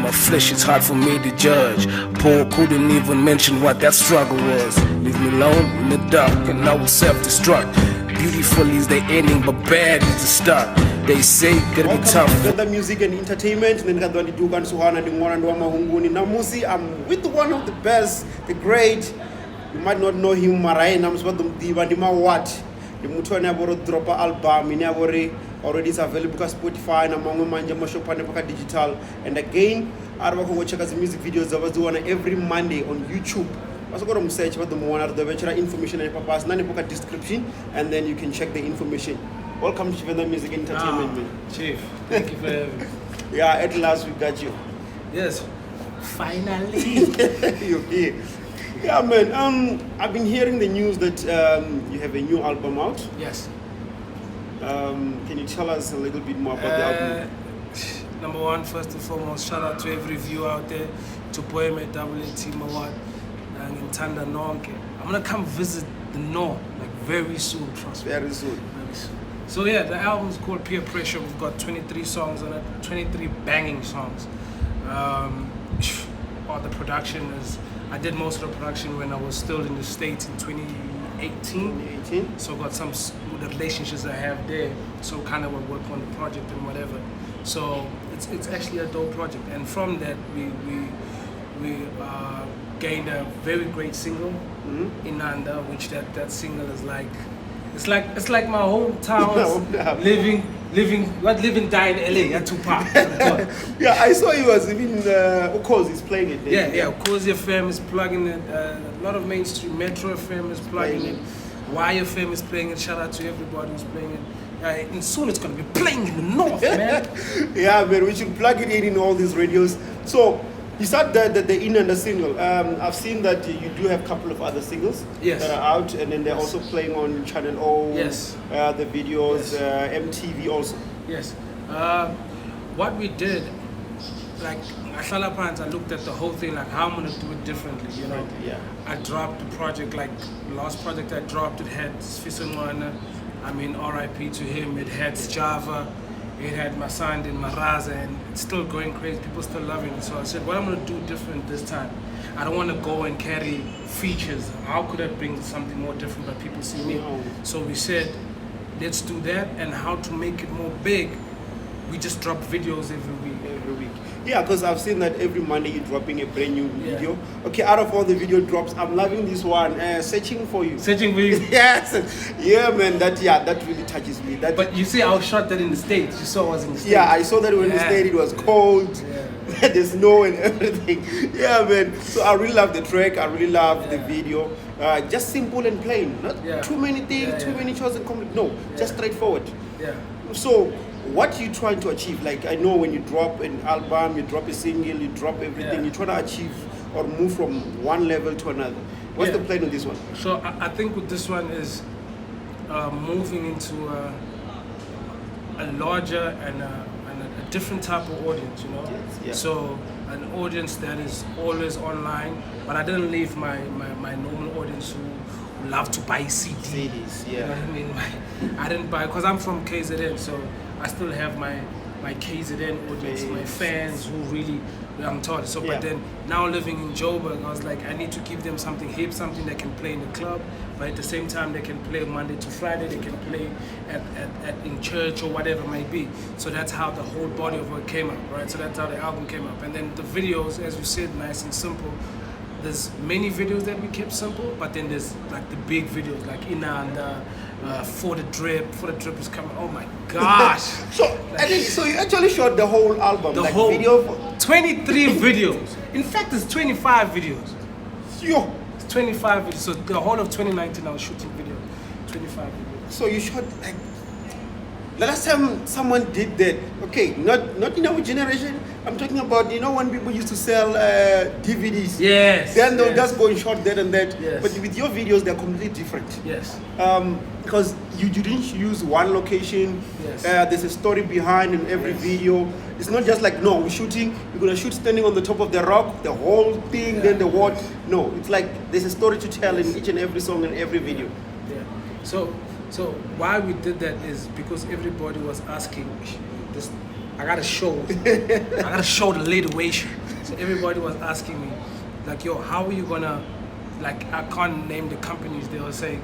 my flesh, it's hard for me to judge. Paul couldn't even mention what that struggle was. Leave me alone in the dark and I will self-destruct. Beautiful is the ending, but bad is the start. They say gotta be tough. Venda music and entertainment. Then got the Dugan Suhana, the one and one Mahunguni. Namusi, I'm with one of the best, the great. You might not know him, Marayan. I'm supposed to be Mawat. The Mutuana Boro drop album in already is available on Spotify and among Manja Shopana Digital. And again, I will check out the music videos I was doing every Monday on YouTube. Also go to search what the one of the venture information and papas nani description, and then you can check the information. Welcome to Venda Music Entertainment, man. Chief, thank you for having me. Yeah, at last we got you. Yes, finally. You're here. Yeah, man. I've been hearing the news that you have a new album out. Yes. Can you tell us a little bit more about the album? Number one, first and foremost, shout out to every viewer out there, to Poeme, WT, Mawat, and in Tanda Nonke. I'm gonna come visit the North like very soon, trust me. Very soon. Very soon. So yeah, the album is called Peer Pressure. We've got 23 songs on it, 23 banging songs. The production is, I did most of the production when I was still in the States in 2018. So got some the relationships I have there. So kind of work on the project and whatever. So it's actually a dope project. And from that we gained a very great single, Inanda, which that single is like, it's like my hometown living die in LA at Tupac. Yeah, I saw he was even Ukoz is playing it. Yeah, Ukoz FM is plugging it. A lot of mainstream Metro FM is plugging it. Y FM is playing it. Shout out to everybody who's playing it. And soon it's gonna be playing in the North, man. Yeah, man, we should plug it in all these radios. So you said the In and the single. I've seen that you do have a couple of other singles that are out, and then they're also playing on Channel O. Yes. The videos, MTV also. Yes. What we did, like I looked at the whole thing, like how I'm gonna do it differently, you know. Yeah. I dropped the project, like the last project I dropped, it had Sfisangwana, I mean RIP to him, it had Java, it had Masand and Maraza, and it's still going crazy, people still loving it. So I said, what I'm gonna do different this time, I don't wanna go and carry features. How could I bring something more different that people see me? So we said, let's do that, and how to make it more big, we just drop videos every week. Yeah, because I've seen that every Monday you're dropping a brand new video. Okay, out of all the video drops, I'm loving this one, Searching for You. Searching for You. Yes. Yeah, man, that really touches me. But you see, I shot that in the States. You saw I was in the States. Yeah, I saw that when the States, it was cold. Yeah. There's snow and everything. Yeah, man. So I really love the track. I really love the video. Just simple and plain. Not too many things, too many choices. No, just straightforward. Yeah. So what you trying to achieve? Like, I know when you drop an album, you drop a single, you drop everything, you're trying to achieve or move from one level to another. What's the plan with this one? So I think with this one is moving into a larger and a different type of audience, you know. Yeah. So an audience that is always online, but I didn't leave my normal audience who love to buy CDs. Yeah. You know what I mean? I didn't buy, because I'm from KZN, so I still have my KZN audience, my fans who really I'm taught. So, but then now living in Joburg, I was like, I need to give them something hip, something they can play in the club, but at the same time they can play Monday to Friday, they can play at in church or whatever it might be. So that's how the whole body of work came up, right? So that's how the album came up. And then the videos, as you said, nice and simple. There's many videos that we kept simple, but then there's like the big videos like Inanda, For the Drip is coming. Oh my gosh! So you actually shot the whole album, the like whole video 23 videos. In fact, it's 25 videos. Yo, it's 25 videos. So the whole of 2019, I was shooting video. 25 videos. So you shot like the last time someone did that. Okay, not in our generation. I'm talking about, you know, when people used to sell DVDs. Yes. Then they'll just go and shot that and that. Yes. But with your videos, they're completely different. Yes. Because you didn't use one location. Yes. There's a story behind in every video. It's not just like, no, we're shooting, we're gonna shoot standing on the top of the rock, the whole thing, then the what. No, it's like there's a story to tell in each and every song and every video. Yeah. So why we did that is because everybody was asking this I gotta show the literation. So everybody was asking me, like, yo, how are you gonna, like, I can't name the companies. They were saying,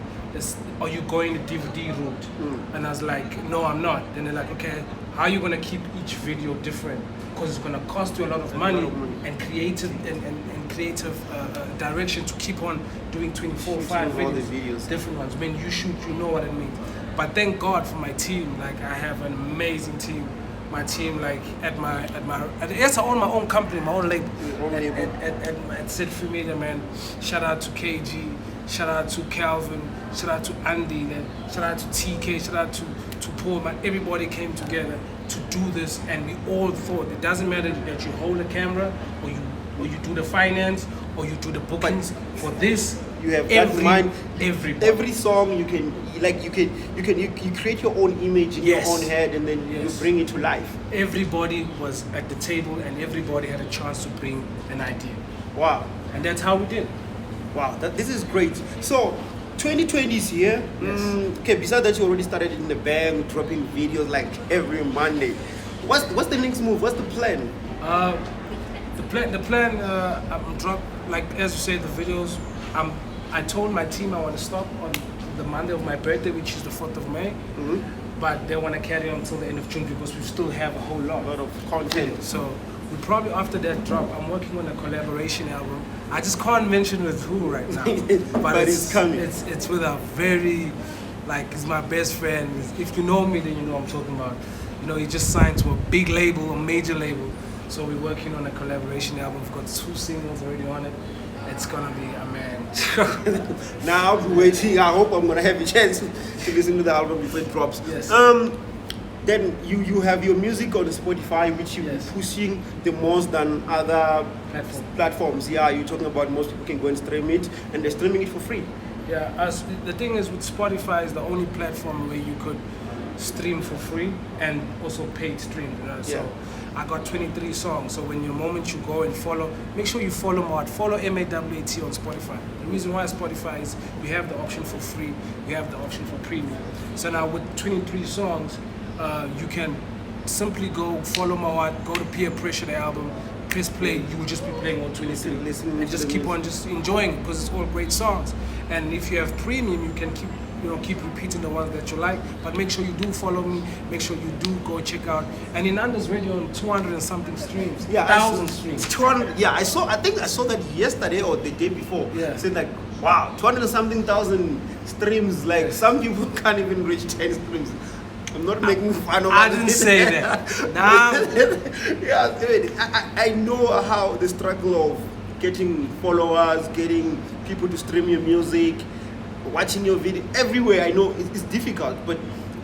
are you going the DVD route? And I was like, no, I'm not. Then they're like, okay, how are you gonna keep each video different? Because it's gonna cost you a lot of money and creative direction to keep on doing 24/5 videos, different ones. When you shoot, you know what it means. But thank God for my team. Like, I have an amazing team. My team, like, yes, I own my own company, my own label. At Sid Free Media, man. Shout out to KG, shout out to Calvin, shout out to Andy, then shout out to TK, shout out to Paul, man. Everybody came together to do this, and we all thought it doesn't matter that you hold a camera or you do the finance or you do the bookings. For this, you have that mind. Everybody. Every song you can create your own image in your own head, and then you bring it to life. Everybody was at the table, and everybody had a chance to bring an idea. Wow. And that's how we did. Wow, this is great. So 2020 is here. Yes. Okay, besides that, you already started in the band, dropping videos like every Monday. What's the next move? What's the plan? The plan. I'm drop, like, as you say, the videos. I told my team I want to stop on the Monday of my birthday, which is the 4th of May. But they want to carry on until the end of June because we still have a whole lot of content. So we probably, after that drop, I'm working on a collaboration album. I just can't mention with who right now, but it's coming. It's with a very, like, he's my best friend. If you know me, then you know what I'm talking about. You know, he just signed to a big label, a major label. So we're working on a collaboration album. We've got 2 singles already on it. It's gonna be a man. Now I'm waiting. I hope I'm gonna have a chance to listen to the album before it drops. Yes. Then you have your music on Spotify, which you're pushing the most than other platforms. Yeah, you're talking about most people can go and stream it, and they're streaming it for free. Yeah, the thing is with Spotify is the only platform where you could stream for free and also paid stream. So I got 23 songs. So when the moment you go and follow, make sure you follow Mawat. Follow MAWAT on Spotify. The reason why Spotify is we have the option for free, we have the option for premium. So now with 23 songs, you can simply go follow Mawat, go to Peer Pressure, the album, press play. You will just be playing all 23 and just keep on just enjoying it because it's all great songs. And if you have premium, you can keep repeating the ones that you like, but make sure you do follow me, make sure you do go check out. And in Anda's radio on 200 and something streams, 1,000 streams. 200, yeah, I think I saw that yesterday or the day before. Yeah. Saying like, wow, 200 and something thousand streams, like some people can't even reach 10 streams. I'm not making fun of it. I didn't say that. Nah. Yeah, I know how the struggle of getting followers, getting people to stream your music, watching your video everywhere. I know it's difficult, but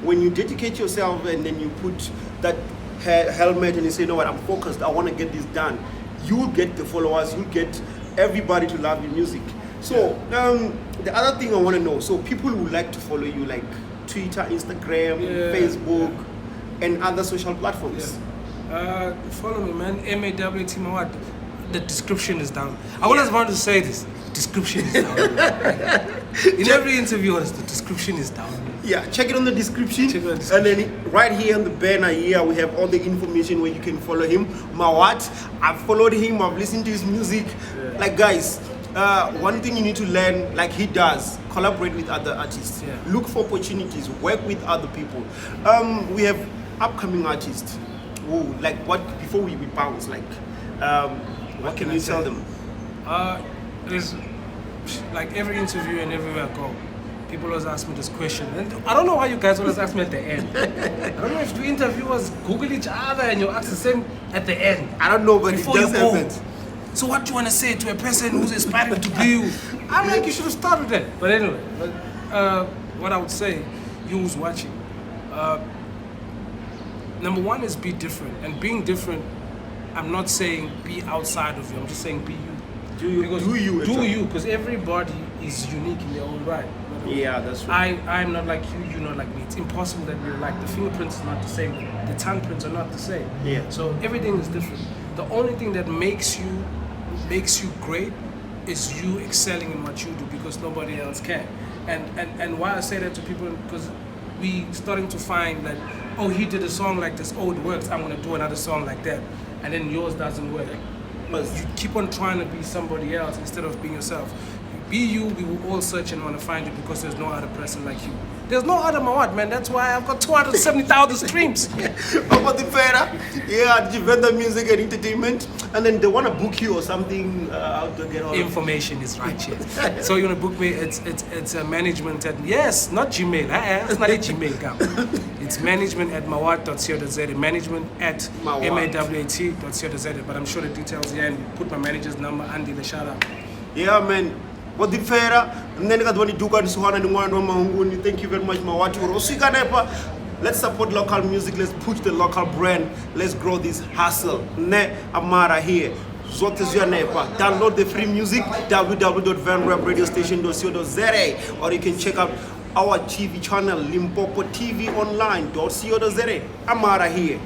when you dedicate yourself and then you put that helmet and you say, you know what, I'm focused, I want to get this done, you'll get the followers, you'll get everybody to love your music. So the other thing I want to know, so people would like to follow you, like Twitter, Instagram, Facebook, and other social platforms. Follow me, man. MAWAT Mawat. The description is down. I always wanted to say this. Description is down. In every interview, the description is down. Yeah, check it on the description. And then right here on the banner here, we have all the information where you can follow him. Mawat, I've followed him, I've listened to his music. Yeah. Like, guys, one thing you need to learn, like he does, collaborate with other artists. Yeah. Look for opportunities, work with other people. We have upcoming artists who, like, what, before we bounce, like, what can you tell them? There's, like, every interview and everywhere I go, people always ask me this question. And I don't know why you guys always ask me at the end. I don't know if two interviewers Google each other and you ask the same at the end. I don't know, but before it does happen. So what do you want to say to a person who's aspiring to be you? I'm like, you should have started that. But anyway, what I would say, you who's watching, number one is be different. And being different, I'm not saying be outside of you. I'm just saying be you. Do you, because everybody is unique in their own right. Yeah, that's right. I'm not like you, you're not like me. It's impossible that we're like, the fingerprints are not the same, the tongue prints are not the same. Yeah. So everything is different. The only thing that makes you great is you excelling in what you do, because nobody else can. And why I say that to people, because we starting to find that, oh, he did a song like this, oh, it works, I'm gonna do another song like that, and then yours doesn't work. You keep on trying to be somebody else instead of being yourself. Be you, we will all search and want to find you because there's no other person like you. There's no other Mawat, man. That's why I've got 270,000 streams. About the Fera, yeah, the venda music and entertainment, and then they want to book you or something out to get all Information is right here. So you want to book me? It's a management at, yes, not Gmail. It's not a Gmail account. It's management at mawat.co.za. Management at mawat.co.za. But I'm sure the details here, and put my manager's number under the shout out. Yeah, man. What the Fera, and then got one Duka and Suhana and one Mahunguni. Thank you very much, Mawat. Let's support local music. Let's push the local brand. Let's grow this hustle. Ne Amara here. Download the free music www.vanrapradiostation.co.za, or you can check out our TV channel Limpopo TV Online.co.za. Amara here.